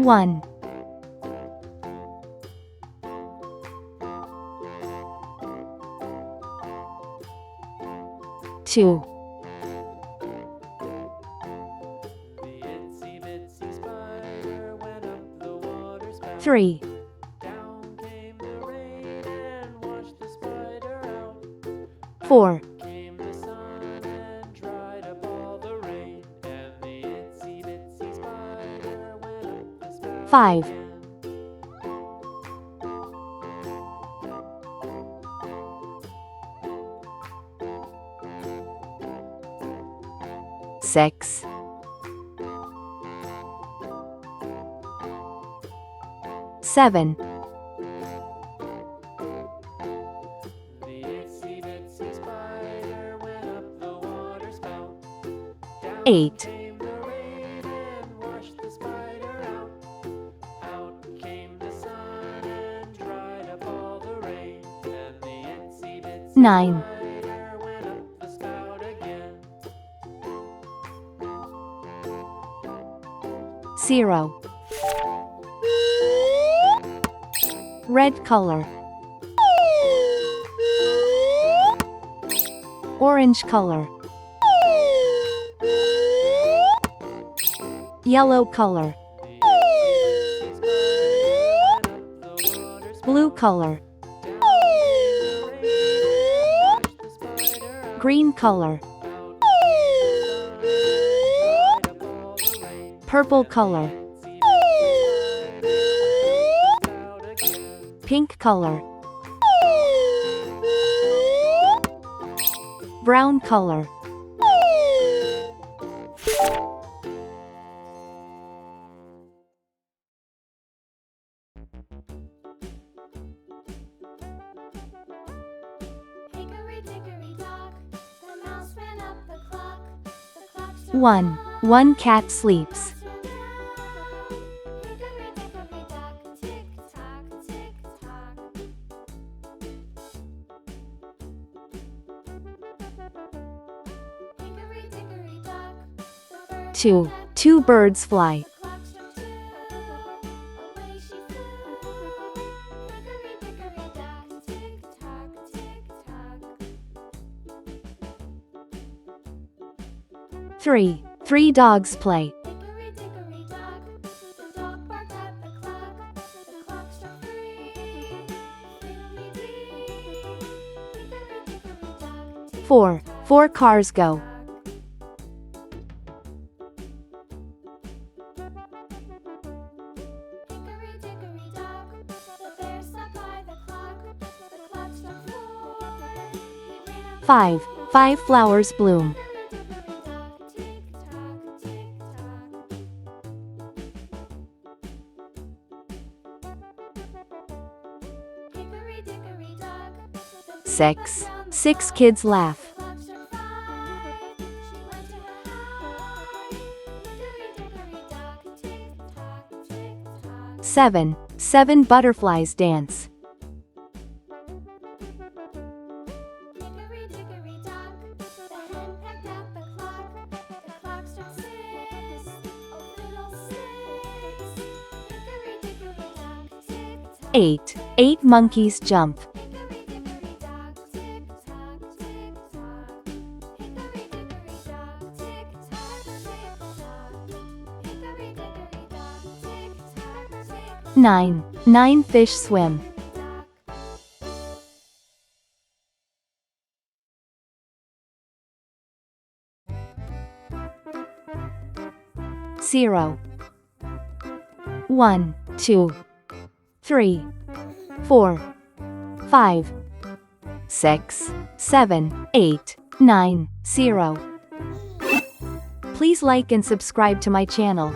1, 2, 3, 4, 5, 6, 7, 8, 9, 0. Red color, orange color, yellow color, blue color, green color, purple color, pink color, brown color. One cat sleeps. 2 birds fly. 3 dogs play. 4 cars go. 5 flowers bloom. 6 kids laugh. 7 butterflies dance. 8 monkeys jump. 9 fish swim. 0 1 2 3 4 5 6 7 8 9 0. Please like and subscribe to my channel.